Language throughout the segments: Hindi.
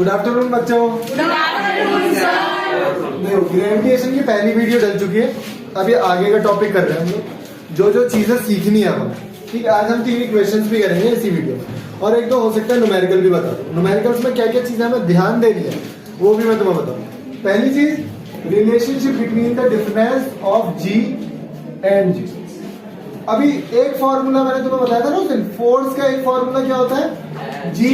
गुड आफ्टरनून बच्चों। देखो ग्रेविटेशन की पहली वीडियो डल चुकी है, अभी आगे का टॉपिक कर रहे हैं हम लोग। जो जो चीजें सीखनी है हमें, ठीक है। आज हम 3 इक्वेशंस भी करेंगे इसी वीडियो में, और एक दो हो सकता है न्यूमेरिकल भी बता दूं। न्यूमेरिकल्स में क्या क्या चीजें हमें ध्यान देनी है वो भी मैं तुम्हें बताऊँ। पहली चीज, relationship between the difference of G and G. अभी एक फॉर्मूला मैंने तुम्हें बताया था ना उस दिन, फोर्स का एक फॉर्मूला क्या होता है, G r²।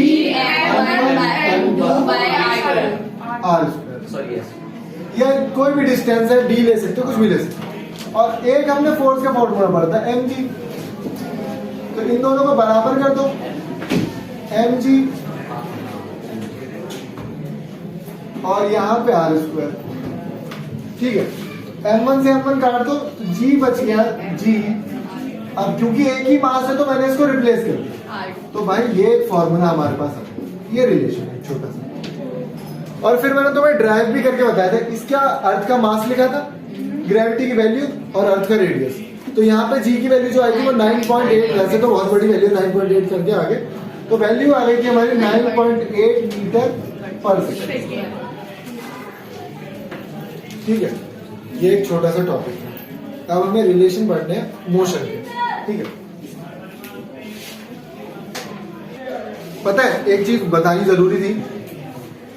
या कोई भी डिस्टेंस है, d ले सकते हो, कुछ भी ले सकते हो। और एक हमने फोर्स का फॉर्मूला पढ़ा था mg, तो इन दोनों को बराबर कर दो, mg और यहाँ पे r², ठीक है। m1 से m1 काट दो तो g बच गया g। अब क्योंकि एक ही मास है तो मैंने इसको रिप्लेस कर दिया, तो भाई ये एक फॉर्मूला हमारे पास है, ये रिलेशन है छोटा सा। और फिर मैंने तुम्हें ड्राइव भी करके बताया था, इसका अर्थ का मास लिखा था, ग्रेविटी की वैल्यू और अर्थ का रेडियस। तो यहाँ पे जी की वैल्यू जो आई थी वो 9.8, वैसे तो बहुत बड़ी वैल्यू 9.8 करके आगे, तो वैल्यू आ गई थी हमारी 9.8 मीटर पर सेकेंड, ठीक है। ये एक छोटा सा टॉपिक है। अब हमें रिलेशन पढ़ने हैं मोशन के, ठीक है। पता है एक चीज बतानी जरूरी थी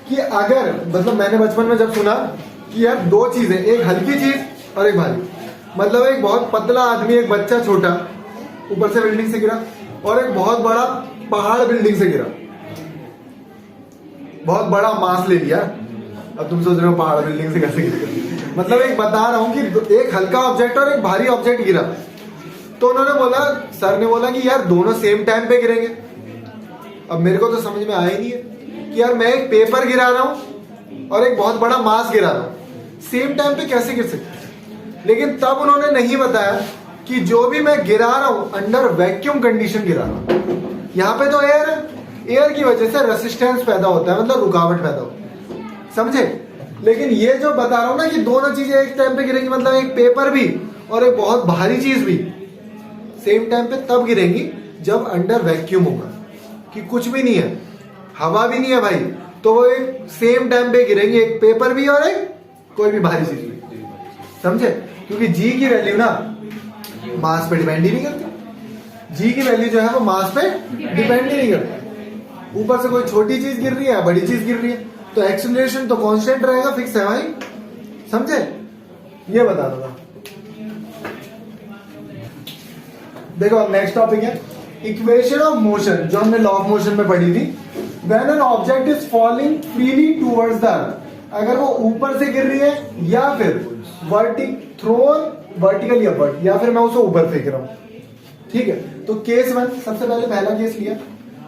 कि अगर मतलब मैंने बचपन में जब सुना कि यार दो चीजें, एक हल्की चीज और एक भारी, मतलब एक बहुत पतला आदमी, एक बच्चा छोटा ऊपर से बिल्डिंग से गिरा, और एक बहुत बड़ा पहाड़ बिल्डिंग से गिरा, बहुत बड़ा मास ले लिया। अब तुम सोच रहे हो पहाड़ बिल्डिंग से कैसे गिरेगा, मतलब एक बता रहा हूं कि एक हल्का ऑब्जेक्ट और एक भारी ऑब्जेक्ट गिरा, तो उन्होंने बोला, सर ने बोला कि यार दोनों सेम टाइम पे गिरेंगे। अब मेरे को तो समझ में आया ही नहीं है कि यार मैं एक पेपर गिरा रहा हूं और एक बहुत बड़ा मास गिरा रहा हूं, सेम टाइम पे कैसे गिर सकते। लेकिन तब उन्होंने नहीं बताया कि जो भी मैं गिरा रहा हूं अंडर वैक्यूम कंडीशन गिरा रहा हूं। यहाँ पे तो एयर है, एयर की वजह से रेसिस्टेंस पैदा होता है, मतलब रुकावट पैदा होती है, समझे। लेकिन ये जो बता रहा हूं ना कि दोनों चीजें एक टाइम पे गिरेंगी, मतलब एक पेपर भी और एक बहुत भारी चीज भी सेम टाइम पे तब गिरेंगी जब अंडर वैक्यूम होगा, कि कुछ भी नहीं है, हवा भी नहीं है भाई, तो वो एक सेम टाइम पे गिरेंगी, एक पेपर भी और एक कोई भी भारी चीज भी, समझे। क्योंकि जी की वैल्यू ना मास पे डिपेंड ही नहीं करती, जी की वैल्यू जो है वो मास पे डिपेंड ही नहीं करती। ऊपर से कोई छोटी चीज गिर रही है, बड़ी चीज गिर रही है, तो एक्सीलरेशन तो कांस्टेंट रहेगा, फिक्स है भाई, समझे। ये बता दूंगा। देखो अब नेक्स्ट टॉपिक है इक्वेशन ऑफ मोशन, जो हमने लॉ ऑफ मोशन में पढ़ी थी। When an object is falling freely towards the earth, अगर वो ऊपर से गिर रही है या फिर थ्रोन वर्टिकली अपवर्ड, या फिर मैं उसे ऊपर फेंक रहा हूं, ठीक है। तो केस 1, सबसे पहले पहला केस लिया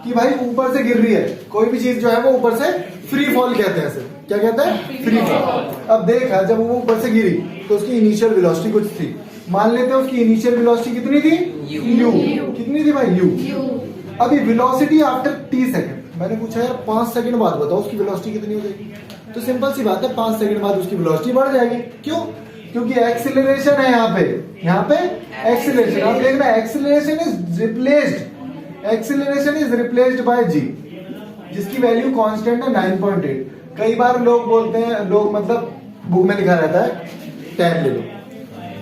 कि भाई ऊपर से गिर रही है कोई भी चीज, जो है वो ऊपर से फ्री फॉल कहते हैं, इसे क्या कहते हैं, फ्री फॉल। अब देखा जब वो ऊपर से गिरी तो उसकी इनिशियल वेलोसिटी कुछ थी, मान लेते हैं उसकी इनिशियल वेलोसिटी कितनी थी, u। कितनी थी भाई, u। अभी वेलोसिटी आफ्टर t सेकंड, मैंने पूछा यार 5 सेकंड बाद बताओ उसकी वेलोसिटी कितनी हो जाएगी, तो सिंपल सी बात है 5 सेकंड बाद उसकी वेलोसिटी बढ़ जाएगी। क्यों, क्योंकि एक्सीलरेशन है यहाँ पे एक्सीलरेशन। अब देखना acceleration is replaced by g, जिसकी वैल्यू कांस्टेंट है 9.8। कई बार लोग बोलते हैं, लोग मतलब बुक में लिखा रहता है 10 ले लो,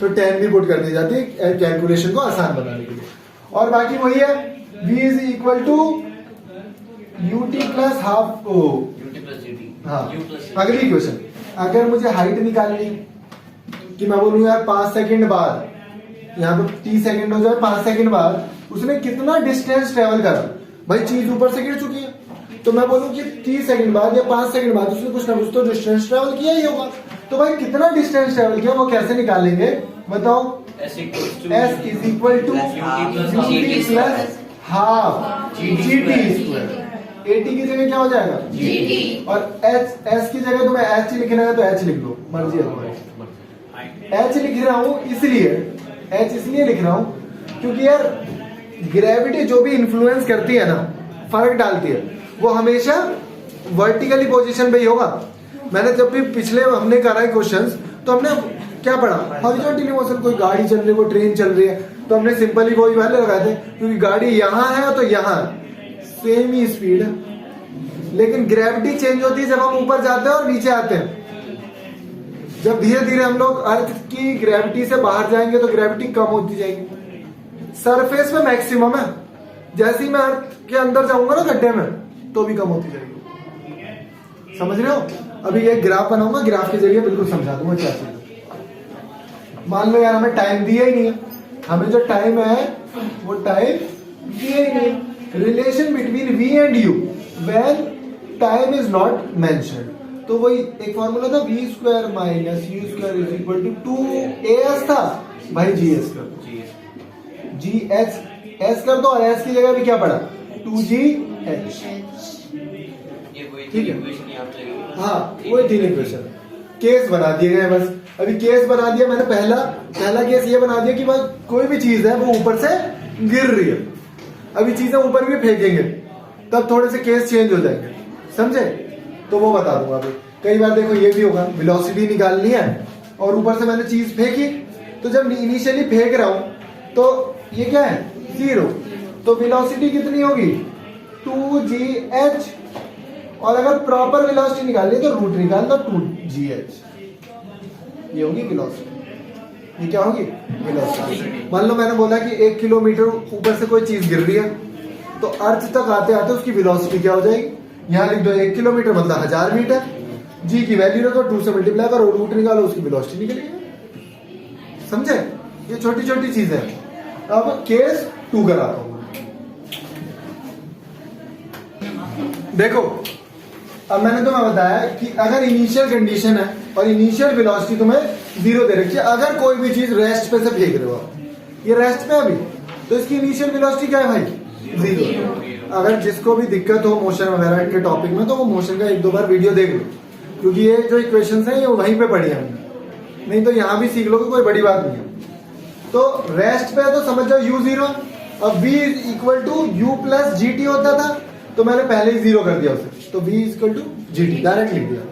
तो 10 भी पुट कर दी जाती है कैलकुलेशन को आसान बनाने के लिए। और बाकी वही है, v is equal to ut plus half ओ, हाँ। अगली इक्वेशन, अगर मुझे हाइट निकालनी कि मैं बोलूँ यार 5 सेकंड बाद, यहाँ पे t सेकंड हो जाए, 5 सेकंड बाद उसने कितना डिस्टेंस ट्रेवल करा, भाई चीज ऊपर से गिर चुकी है, तो मैं बोलूँ कि 30 सेकंड बाद या 5 सेकंड बाद उसने कुछ ना कुछ तो डिस्टेंस ट्रेवल किया ही होगा। तो भाई कितना डिस्टेंस ट्रेवल किया वो कैसे निकालेंगे बताओ, s is equal to ut plus half gt²। at की जगह क्या हो जाएगा, gt, और s की जगह तुम्हें h लिखना है तो h लिख लो, मर्जी है तुम्हारी। h लिख रहा हूं इसलिए लिख रहा हूं क्योंकि यार ग्रेविटी जो भी इन्फ्लुएंस करती है ना, फर्क डालती है, वो हमेशा वर्टिकली पोजीशन पे ही होगा। मैंने जब भी पिछले हमने करा है क्वेश्चंस, तो हमने क्या पढ़ा, हॉरिजॉन्टली मोशन, कोई गाड़ी चल रही है, कोई ट्रेन चल रही है, तो हमने सिंपली वही वैल्यू लगाए थे, क्योंकि गाड़ी यहाँ है तो यहाँ सेम ही स्पीड है, लेकिन ग्रेविटी चेंज होती है जब हम ऊपर जाते हैं और नीचे आते हैं। जब धीरे धीरे हम लोग अर्थ की ग्रेविटी से बाहर जाएंगे तो ग्रेविटी कम होती जाएगी। सरफेस पे मैक्सिमम है, जैसे ही मैं अर्थ के अंदर जाऊंगा ना गड्ढे में तो भी कम होती जाएगी। समझ रहे हो? अभी एक ग्राफ बनाऊंगा, ग्राफ के जरिए बिल्कुल समझा दूंगा क्या चीज है। मान लो यार हमें टाइम दिया ही नहीं है, हमें जो टाइम है वो टाइम दिया ही नहीं है। Relation between v and u when time is not mentioned, तो वही एक फॉर्मूला था v square minus u square is equal to 2as था भाई gs कर दो, gs कर दो और s की जगह भी क्या पड़ा 2gh। ठीक है, हाँ वही तीन इक्वेशन केस बना दिए गए बस। अभी केस बना दिया मैंने, पहला केस ये बना दिया कि बस कोई भी चीज है वो ऊपर से गिर रही है। अभी चीजें ऊपर भी फेंकेंगे तब थोड़े से केस चेंज हो जाएंगे, समझे? तो वो बता दूंगा अभी। कई बार देखो ये भी होगा, वेलोसिटी निकालनी है और ऊपर से मैंने चीज फेंकी, तो जब इनिशियली फेंक रहा हूं तो ये क्या है 0, तो वेलोसिटी कितनी होगी 2gh, और अगर प्रॉपर वेलोसिटी निकालनी है तो रूट निकाल दो 2gh, ये होगी वेलोसिटी। ये क्या होगी वेलोसिटी। मान लो मैंने बोला कि 1 किलोमीटर ऊपर से कोई चीज गिर रही है, तो अर्थ तक आते आते उसकी वेलोसिटी क्या हो जाएगी, यहाँ लिख दो 1 किलोमीटर मतलब 1000 मीटर, जी की वैल्यू रखो 2 से मल्टीप्लाई करो, रूट निकालो, उसकी वेलोसिटी निकलेगी। समझे? ये छोटी छोटी चीजें हैं। अब केस 2 कराता हूं। देखो अब मैंने तुम्हें बताया कि अगर इनिशियल कंडीशन है और इनिशियल वेलोसिटी तुम्हें 0 दे रखी है, अगर कोई भी चीज रेस्ट पे से फेंक रहे हो आप, ये रेस्ट पे अभी, तो इसकी इनिशियल वेलोसिटी क्या है भाई 0। अगर जिसको भी दिक्कत हो मोशन वगैरह के टॉपिक में तो वो मोशन का 1-2 बार वीडियो देख लो, क्योंकि ये जो इक्वेशंस हैं ये वहीं पे पढ़ी हमने, नहीं तो यहां भी सीख लोगे, कोई बड़ी बात नहीं है। तो रेस्ट पे तो समझ जाओ u0, अब v equal to u plus g t होता था, तो मैंने पहले ही 0 कर दिया उसे, तो v equal to g t direct लिख दिया।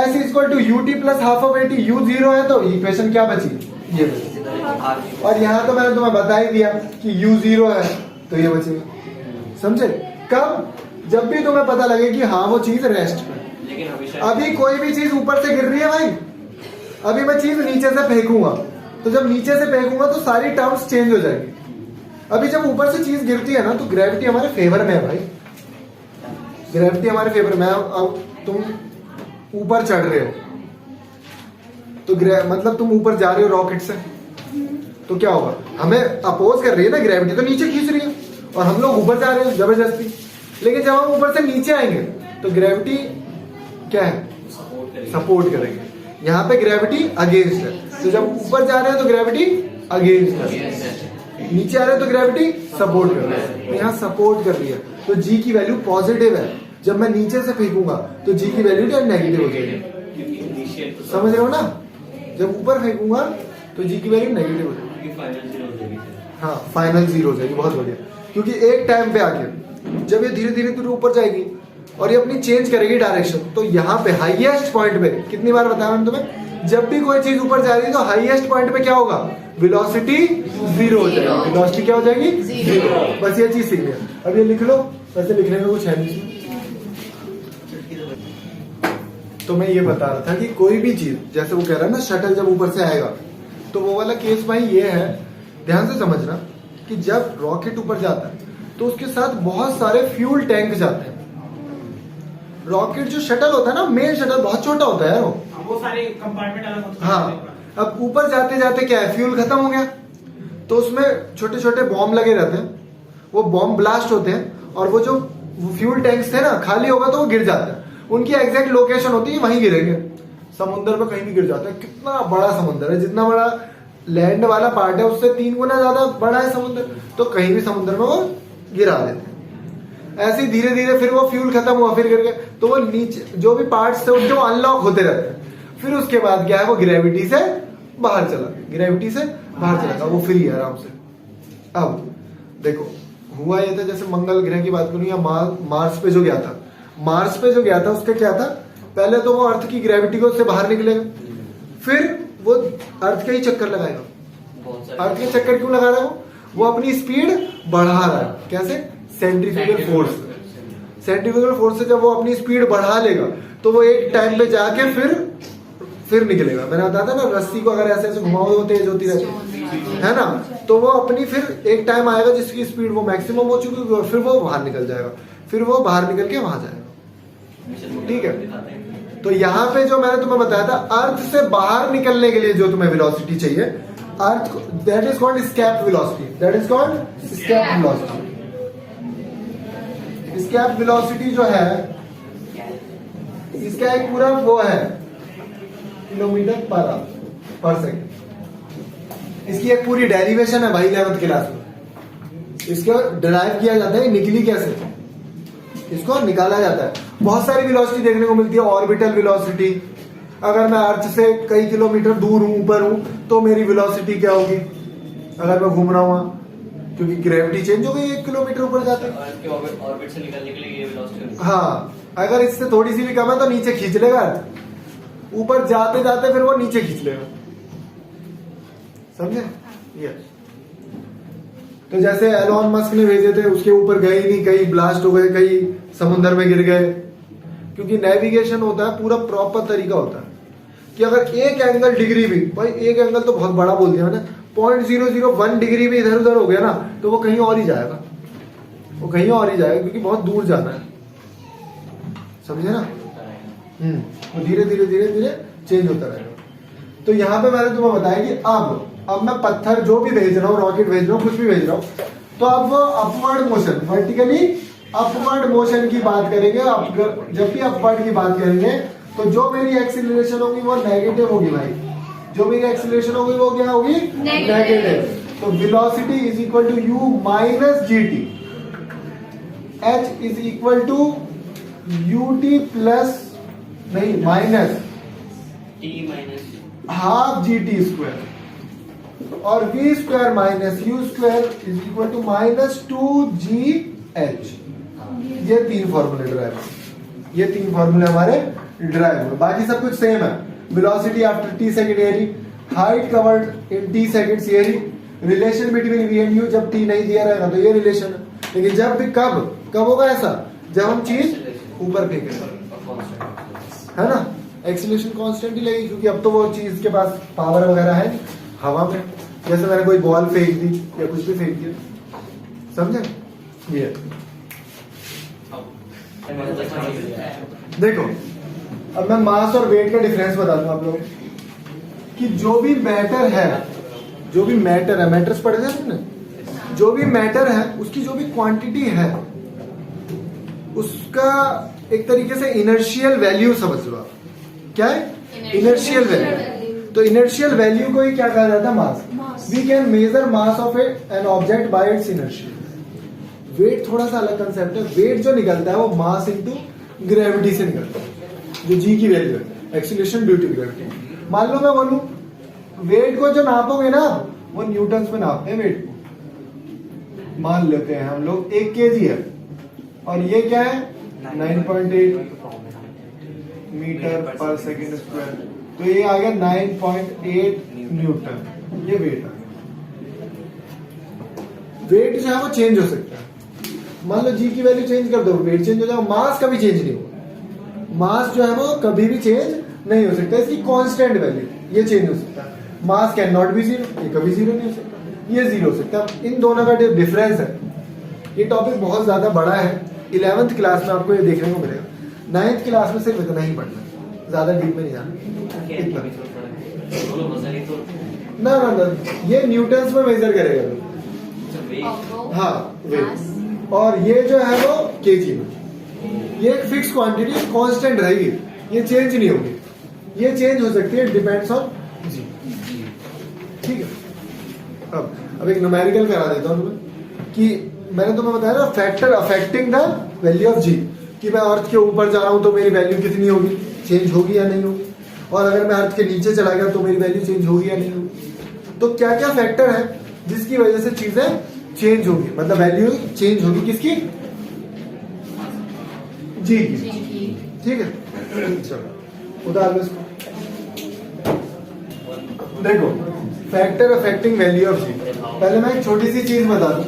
s equal to u t plus half of 80, u0 है तो इक्वेशन क्या बची ये बची, और यहाँ तो मैंने तुम्हें बता ही दिया कि u0 है तो ये बचेगा। समझे? कब? जब भी तुम्हें पता लगे कि हाँ वो चीज रेस्ट पे। अभी कोई भी चीज ऊपर से गिर रही है भाई, अभी मैं चीज नीचे से फेंकूंगा, तो जब नीचे से फेंकूंगा तो सारी टर्म्स चेंज हो जाएगी। अभी जब ऊपर से चीज गिरती है ना तो ग्रेविटी हमारे फेवर में है भाई, ग्रेविटी हमारे फेवर में है। अब तुम ऊपर चढ़ रहे हो तो मतलब तुम ऊपर जा रहे हो रॉकेट से, तो क्या होगा, हमें अपोज कर रही है ना ग्रेविटी, तो नीचे खींच रही है और हम लोग ऊपर जा रहे हैं जबरदस्ती। लेकिन जब हम ऊपर से नीचे आएंगे तो ग्रेविटी क्या है सपोर्ट करेंगे, यहाँ पे ग्रेविटी अगेंस्ट है। तो जब ऊपर जा रहे हैं तो ग्रेविटी अगेंस्ट है, नीचे आ रहे हैं तो ग्रेविटी सपोर्ट कर रही है, यहाँ सपोर्ट कर रही है, तो जी की वैल्यू पॉजिटिव है। जब मैं नीचे से फेंकूंगा तो जी की वैल्यू नेगेटिव हो जाएगी। समझ रहे हो ना? जब ऊपर फेंकूंगा तो जी की वैल्यू नेगेटिव हो जाएगी, हाँ फाइनल 0 हो जाएगी। बहुत बढ़िया, क्योंकि एक टाइम पे आके जब ये धीरे धीरे ऊपर जाएगी और ये अपनी चेंज करेगी डायरेक्शन, तो यहाँ पे हाईएस्ट पॉइंट पे, कितनी बार बताया मैंने तुम्हें, जब भी कोई चीज ऊपर जा रही है तो हाईएस्ट पॉइंट पे क्या होगा, वेलोसिटी 0 हो जाएगी। वेलोसिटी क्या हो जाएगी 0। बस ये चीज सीख लिया। अब ये लिख लो, वैसे लिखने में कुछ है नहीं। तो मैं ये बता रहा था कि कोई भी चीज, जैसे वो कह रहा है ना शटल जब ऊपर से आएगा, तो वो वाला केस भाई ये है, ध्यान से समझना कि जब रॉकेट ऊपर जाता है तो उसके साथ बहुत सारे फ्यूल टैंक जाते हैं। रॉकेट जो शटल होता है ना, मेन शटल बहुत छोटा होता है वो सारे कंपार्टमेंट अलग होते हैं। हाँ, अब ऊपर जाते जाते क्या है, फ्यूल खत्म हो गया, तो उसमें छोटे छोटे बॉम्ब लगे रहते हैं, वो बॉम्ब ब्लास्ट होते हैं और वो जो फ्यूल टैंक्स थे ना खाली होगा तो वो गिर जाते हैं। उनकी एग्जैक्ट लोकेशन होती है वहीं गिरेंगे, समुद्र में कहीं भी गिर जाते हैं। कितना बड़ा समुद्र है, जितना बड़ा लैंड वाला पार्ट है उससे 3 गुना ज्यादा बड़ा है समुद्र, तो कहीं भी समुद्र में वो गिरा देते हैं। ऐसे ही धीरे धीरे फिर वो फ्यूल खत्म हुआ, फिर गिर गए, तो वो नीचे जो भी पार्ट्स थे उनके वो अनलॉक होते रहते हैं। फिर उसके बाद क्या है, वो ग्रेविटी से बाहर चला गया, ग्रेविटी से बाहर चला गया, वो फ्री है आराम से। अब देखो हुआ ये था, जैसे मंगल ग्रह की बात करूं या मार्स पे जो गया था, मार्स पे जो गया था उसका क्या था, पहले तो वो अर्थ की ग्रेविटी को उससे बाहर निकलेगा, फिर वो अर्थ का ही चक्कर लगाएगा। अर्थ के चक्कर क्यों लगा रहा है वो अपनी स्पीड बढ़ा रहा है। कैसे? Centrifugal force. सेंट्रीफ्यूगल फोर्स से जब वो अपनी स्पीड बढ़ा लेगा तो वो एक टाइम पे जाके फिर निकलेगा। मैंने बताया था ना, रस्सी को अगर ऐसे ऐसे घुमाओ तो तेज होती रहती है ना, तो वो अपनी फिर एक टाइम आएगा जिसकी स्पीड वो मैक्सिमम हो चुकी होगी और फिर वो बाहर निकल जाएगा, फिर वो बाहर निकल के वहां जाएगा। ठीक है, तो यहाँ पे जो मैंने तुम्हें बताया था, अर्थ से बाहर निकलने के लिए जो तुम्हें वेलोसिटी चाहिए, earth, that is called escape velocity, that is called escape velocity. Escape velocity जो है, इसका एक पूरा वो है किलोमीटर पर सेकंड। इसकी एक पूरी डेरिवेशन है भाई 11th क्लास में, इसको डिराइव किया जाता है। निकली कैसे, इसको निकाला जाता है। बहुत सारी वेलोसिटी देखने को मिलती है। ऑर्बिटल वेलोसिटी, अगर मैं अर्थ से कई किलोमीटर दूर हूं, ऊपर हूं, तो मेरी वेलोसिटी क्या होगी अगर मैं घूम रहा हूं, क्योंकि ग्रेविटी चेंज हो गई, 1 किलोमीटर ऊपर जाते हैं। ऑर्बिट से निकलने के लिए ये वेलोसिटी, हाँ, अगर इससे थोड़ी सी भी कम है तो नीचे खींच लेगा अर्थ, ऊपर जाते जाते फिर वो नीचे खींच लेगा। समझे ये? तो जैसे एलोन मस्क ने भेजे थे, उसके ऊपर गए ही नहीं, कहीं ब्लास्ट हो गए, कहीं समुद्र में गिर गए, क्योंकि नेविगेशन होता है पूरा प्रॉपर तरीका होता है कि अगर एक एंगल डिग्री भी, भाई एक एंगल तो बहुत बड़ा बोल दिया मैंने, 0.001 डिग्री भी इधर उधर हो गया ना, तो वो कहीं और ही जाएगा, वो कहीं और ही जाएगा, क्योंकि बहुत दूर जाना है। समझे ना? वो धीरे धीरे धीरे धीरे चेंज होता रहेगा। तो यहाँ पे मैंने तुम्हें बताया कि अब मैं पत्थर जो भी भेज रहा हूँ, रॉकेट भेज रहा हूँ, कुछ भी भेज रहा हूँ, तो अब वो upward motion, vertically upward motion की बात करेंगे। जब भी अपवर्ड की बात करेंगे तो जो मेरी एक्सीलरेशन होगी वो नेगेटिव होगी भाई, जो मेरी एक्सीलरेशन होगी वो क्या होगी? नेगेटिव। तो velocity is equal to u minus g t, h is equal to u t plus, नहीं minus t minus half g t square, और v square minus u square is equal to minus 2gh। ये 3 फॉर्मूले ड्राइव, ये 3 फॉर्मूले हमारे ड्राइव हुए। बाकी सब कुछ सेम है। वेलोसिटी आफ्टर t सेकंड एरी, height covered in t seconds एरी, relation between v and u, जब t नहीं दिया रहेगा तो ये रिलेशन है। लेकिन जब भी कब होगा ऐसा, जब हम चीज ऊपर फेंकेंगे, है ना, एक्सीलरेशन कांस्टेंट ही लगेगी, क्योंकि अब तो वो चीज के पास पावर वगैरह है हवा में। जैसे मैंने कोई बॉल फेंक दी या कुछ भी फेंक दिया, समझे? ये देखो, अब मैं मास और वेट का डिफरेंस बता दूं आप लोगों को कि जो भी मैटर है, मैटर्स पढ़े थे तुमने, जो भी मैटर है उसकी जो भी क्वांटिटी है उसका एक तरीके से इनर्शियल वैल्यू समझ लो आप। क्या है इनर्शियल वैल्यू? तो इनर्शियल वैल्यू को ही क्या कहा जाता है? Mass. We can measure mass of an object by its inertia. Weight थोड़ा सा अलग कंसेप्ट है। वेट जो निकलता है वो मास इनटू ग्रेविटी से निकलता है, जो जी की वैल्यू है, एक्सीलरेशन ड्यू टू ग्रेविटी। मान लो मैं बोलूं वेट को जो नापोगे ना, वो न्यूटन्स में नापते हैं वेट को। मान लेते हैं हम लोग 1 kg है और ये क्या है 9.8 मीटर पर सेकेंड स्क्वायर, तो ये आ गया 9.8 न्यूटन, ये वेट आ गया। वेट जो है वो चेंज हो सकता है। मान लो जी की वैल्यू चेंज कर दो, वेट चेंज हो जाएगा, मास कभी चेंज नहीं होगा। मास जो है वो कभी भी चेंज नहीं हो सकता, इसकी कांस्टेंट वैल्यू, ये चेंज हो सकता है। मास कैन नॉट बी जीरो, ये कभी जीरो नहीं हो सकता, ये जीरो हो सकता है। इन दोनों का डिफरेंस है। ये टॉपिक बहुत ज्यादा बड़ा है, 11th क्लास में आपको ये देखने को मिलेगा। 9th क्लास में सिर्फ इतना ही पढ़ना, ज्यादा डीप में नहीं जाना। इतना ना, ये न्यूटन्स में मेजर करेगा। हाँ वेट, और ये जो है वो केजी में। ये एक फिक्स क्वांटिटी कांस्टेंट रहेगी, ये चेंज नहीं होगी। ये चेंज हो सकती है, डिपेंड्स ऑन जी। ठीक है, अब एक न्यूमेरिकल करा देता हूं तुम्हें कि मैंने तुम्हें बताया ना factor affecting the value of G, कि मैं अर्थ के ऊपर जा रहा हूं तो मेरी वैल्यू कितनी होगी, चेंज होगी या नहीं होगी, और अगर मैं अर्थ के नीचे चला गया तो मेरी वैल्यू चेंज होगी या नहीं होगी। तो क्या क्या फैक्टर है जिसकी वजह से चीजें चेंज होगी, मतलब वैल्यू चेंज होगी किसकी, जी की। ठीक है, चलो उतार लो इसको। देखो फैक्टर अफेक्टिंग वैल्यू ऑफ जी। पहले मैं एक छोटी सी चीज बता दूं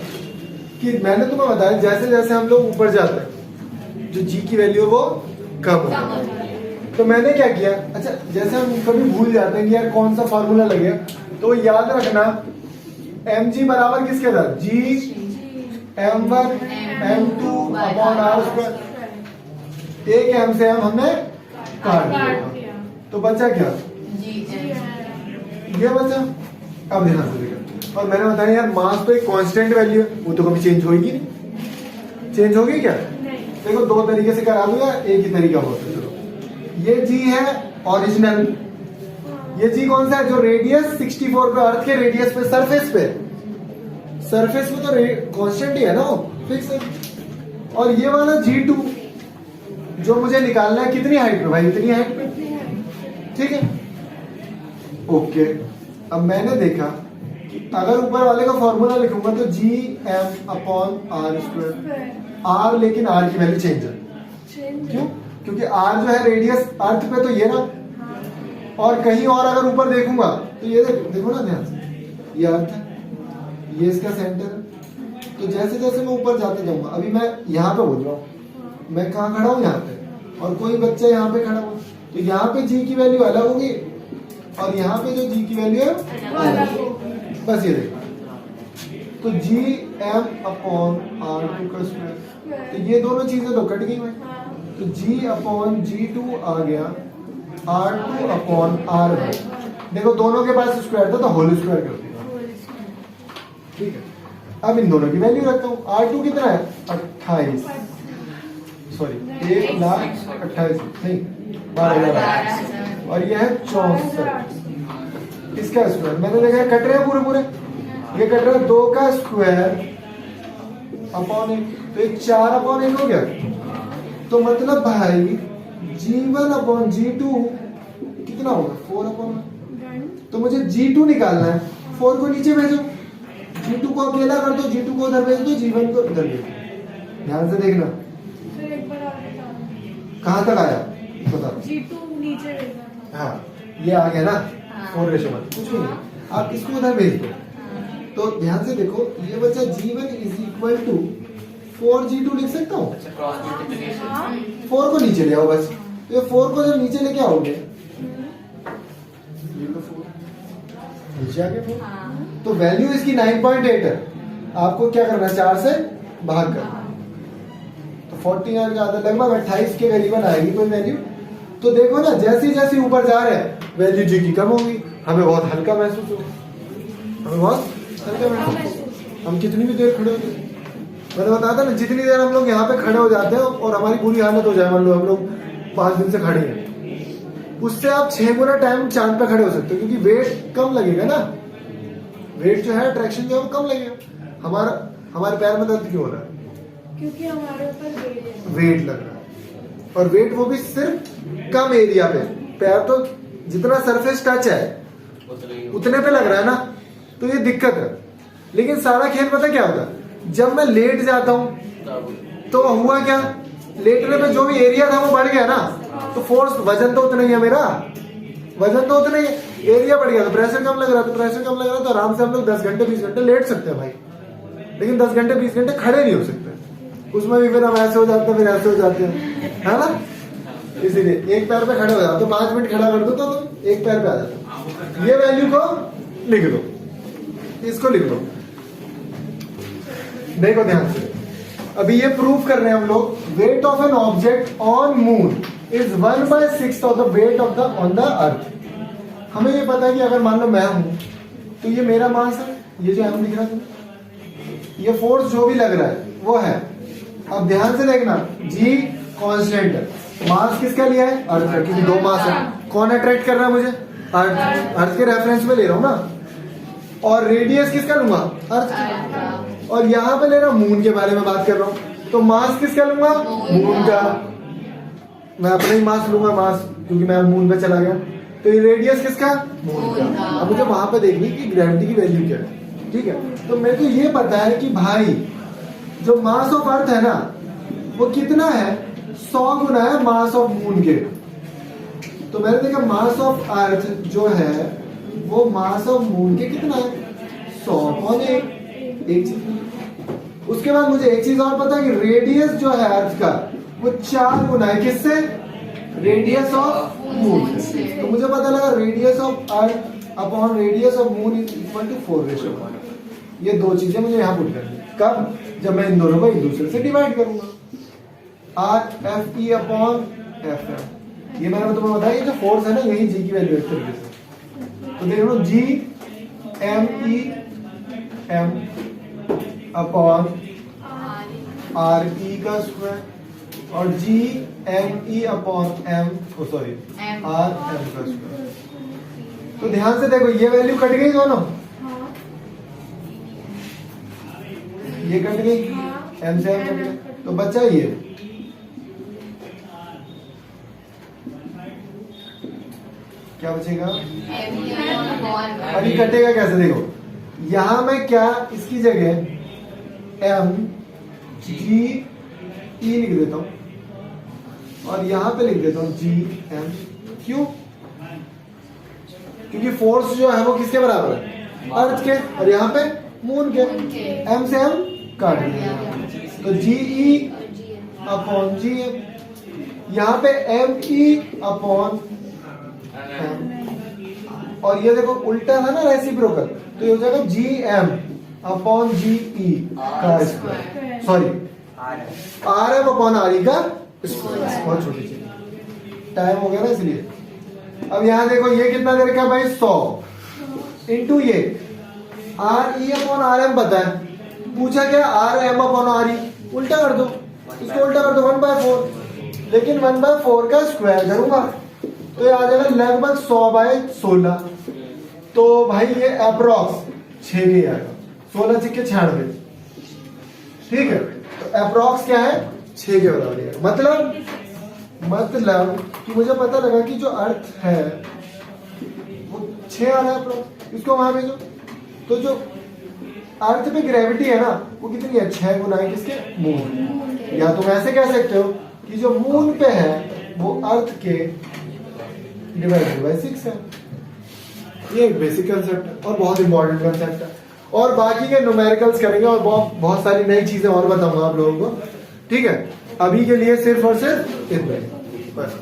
कि मैंने तुम्हें बताया जैसे जैसे हम लोग ऊपर जाते हैं जो जी की वैल्यू है वो कम हो जाती है। तो मैंने क्या किया, अच्छा जैसे हम कभी भूल जाते हैं कि यार कौन सा फॉर्मूला लगे, तो याद रखना mg बराबर किसके साथ, g m1 m2 upon r square. एक m से m हमने काट दिया, तो बचा क्या, ये बचा। अब ध्यान से देखो, और मैंने बताया यार मास तो एक कांस्टेंट वैल्यू है, वो तो कभी चेंज होगी नहीं, चेंज होगी क्या, देखो दो तरीके से करा दूंगा, एक ही तरीका हो सकता है। ये जी है ओरिजिनल, ये जी कौन सा है, जो रेडियस 64 पे, अर्थ के रेडियस पे, सरफेस पे तो कांस्टेंट ही है ना, वो फिक्स है। और ये वाला G2 जो मुझे निकालना है कितनी हाइट पे भाई, इतनी हाइट पे, ठीक है ओके। अब मैंने देखा कि अगर ऊपर वाले का फॉर्मूला लिखूंगा तो g m upon r square, r लेकिन आर की वैल्यू चेंज है, क्यों, क्योंकि आर जो है रेडियस अर्थ पे तो ये ना, और कहीं और अगर ऊपर देखूंगा तो ये देखो ना ध्यान से, ये अर्थ है, ये इसका सेंटर है। तो जैसे जैसे मैं ऊपर जाते जाऊंगा, अभी मैं यहाँ पे बोल रहा हूँ, मैं कहाँ खड़ा हूँ, यहाँ पे, और कोई बच्चा यहाँ पे खड़ा हुआ, तो यहाँ पे जी की वैल्यू अलग होगी और यहाँ पे जो जी की वैल्यू है अलग होगी। बस ये देखो, तो g m upon r two का स्क्वायर, तो ये दोनों चीजें तो कट गई भाई, तो जी अपॉन G2 आ गया R2 अपॉन R, देखो दोनों के पास स्क्वायर था तो होल स्क्वायर कर दिया, ठीक है। अब इन दोनों की वैल्यू रखता हूँ, R2 कितना है 28, सॉरी 1,28,000 नहीं 12,000, और यह है 64, इसका स्क्वायर मैंने देखा कट रहे हैं पूरे पूरे, ये कट रहा है 2 का स्क्वायर अपॉन 1, तो ये 4 अपॉन 1 हो गया। तो मतलब भाई G1 अपॉन G2 कितना होगा 4 अपॉन 1, तो मुझे G2 निकालना है, 4 को नीचे भेजो, G2 को अकेला कर दो, G2 को उधर भेज दो, G1 को इधर भेज दो। ध्यान से देखना कहां तक आया बता, G2 नीचे भेजना, हाँ ये आ गया ना 4:1, कुछ भी नहीं, आप इसको उधर भेज दो। तो ध्यान से देखो, ये बच्चा G1 is equal to 4G2 लिख सकता हूँ, 4 को नीचे ले आओ बस, तो ये 4 को जब नीचे लेके आओगे ये तो 4 नीचे आ गया 4, तो वैल्यू इसकी 9.8 है, आपको क्या करना है 4 से भाग करना, तो 49 का आधा लगभग 28 के करीबन आएगी कोई वैल्यू। तो देखो ना जैसे जैसे ऊपर जा रहे हैं वैल्यू जी की कम होगी, हमें बहुत हल्का महसूस होगा, हमें बहुत हल्का महसूस, हम कितनी भी देर खड़े होते, मैंने बताया था ना जितनी देर हम लोग यहाँ पे खड़े हो जाते हैं और हमारी बुरी हालत हो जाए, मान लो हम लोग 5 दिन से खड़े हैं, उससे आप 6 गुना टाइम चांद पे खड़े हो सकते हो, क्योंकि वेट कम लगेगा ना, वेट जो है अट्रैक्शन जो है वो कम लगेगा। हमारे पैर में दर्द क्यों हो रहा है, क्योंकि हमारे ऊपर वेट लग रहा है, और वेट वो भी सिर्फ कम एरिया पे, पैर तो जितना सरफेस टच है उतने पे लग रहा है ना, तो ये दिक्कत है। लेकिन सारा खेल पता क्या होता है, जब मैं लेट जाता हूं तो हुआ क्या, लेटने पे जो भी एरिया था वो बढ़ गया ना, तो फोर्स वजन तो उतना ही है, मेरा वजन तो उतना ही है, एरिया बढ़ गया तो प्रेशर कम लग रहा, तो प्रेशर कम लग रहा तो आराम से हम लोग 10 घंटे 20 घंटे लेट सकते हैं भाई, लेकिन 10 घंटे 20 घंटे खड़े नहीं हो सकते, उसमें भी फिर हम ऐसे हो जाते हैं, फिर ऐसे हो जाते हैं, है ना। इसीलिए एक पैर पे खड़े हो जाओ, तो 5 मिनट खड़ा कर दो तो तुम एक पैर पे आ जाते। ये वैल्यू को लिख दो, इसको लिख दो, देखो ध्यान से, अभी ये प्रूव कर रहे हैं हम लोग, weight of an object on moon is 1/6 of the weight of the on the earth. हमें ये पता है कि अगर मान लो मैं हूं तो ये मेरा मास है, ये जो हम लिख रहा था, ये फोर्स जो भी लग रहा है वो है। अब ध्यान से देखना, जी कांस्टेंट है, मास किसका लिया है अर्थ का, क्योंकि 2 मास है, कौन अट्रैक्ट कर रहा है मुझे, अर्थ, अर्थ के रेफरेंस में ले रहा हूं ना, और रेडियस किसका लूंगा अर्थ का, और यहाँ पे ले रहा हूं मून के बारे में बात कर रहा हूं, तो मास किसका लूंगा मून का, मैं अपना ही मास लूंगा, मास क्योंकि मैं मून पे चला गया, तो ये रेडियस किसका मून का। अब मुझे वहां पे देखनी कि ग्रेविटी की वैल्यू क्या है, ठीक है। तो मेरे को ये पता है कि भाई जो मास ऑफ अर्थ है ना वो कितना है, 100 गुना है मास ऑफ मून के। तो मैंने देखा मास ऑफ अर्थ जो है वो मास ऑफ मून के कितना है 100/1, एक चीज। उसके बाद मुझे एक चीज और पता है कि रेडियस जो है अर्थ का वो 4 गुना है किससे? रेडियस ऑफ मून से। तो मुझे पता लगा radius of earth upon radius of moon is equal to 4/1। ये दो चीजें मुझे यहाँ पुट करनी है। कब? जब मैं इन दोनों को एक दूसरे से डिवाइड करूंगा। R f e upon f m, ये मैंने तुम्हें बताया, ये जो फोर्स है ना यही जी की वैल्यू एक तरीके से। तो देख लो G M E M upon R E का स्क्वायर और G M E upon M, sorry are M का स्क्वायर। तो ध्यान से देखो ये वैल्यू कट गई दोनों, हाँ ये कट गई, एम से एम कट गया, तो बचा ये। क्या बचेगा? अभी कटेगा कैसे? देखो यहां मैं क्या इसकी जगह एम जी ई लिख देता हूं और यहां पे लिख देता हूं जी एम। क्यों? क्योंकि फोर्स जो है वो किसके बराबर है? अर्थ के, और यहाँ पे मून के। एम से एम काट दिया, तो जी ई अपॉन जी एम, यहाँ पे एम ई अपॉन एम, और ये देखो उल्टा है ना रेसिप्रोकल, तो ये हो जाएगा जी एम अपॉन जी ई का square, sorry are m upon R E का स्क्वायर। बहुत छोटी चीज, टाइम हो गया ना इसलिए। अब यहाँ देखो ये कितना दे रखा है भाई? 100 इंटू ये r e upon r m पता है, पूछा क्या? R m upon are e, उल्टा कर दो, इसको उल्टा कर दो 1/4, लेकिन 1/4 का स्क्वायर करूंगा तो ये आ जाएगा लगभग 100/16। तो भाई ये अप्रोक्स 6 के आएगा, 16 सिक्के 96, ठीक है। तो अप्रोक्स क्या है? 6 के बराबर है। मतलब कि मुझे पता लगा कि जो अर्थ है वो 6 आ रहा है अप्रोक्स, इसको वहां भेजो। तो जो अर्थ पे ग्रेविटी है ना वो कितनी है? 6 गुना है किसके? मून। या तुम ऐसे कह सकते हो कि जो मून पे है वो अर्थ के डिवाइडेड बाय 6 है। ये एक बेसिक कंसेप्ट है और बहुत इंपॉर्टेंट कंसेप्ट है, और बाकी के न्यूमेरिकल्स करेंगे और बहुत सारी नई चीजें और बताऊंगा आप लोगों को, ठीक है। अभी के लिए सिर्फ और सिर्फ इतना ही बस।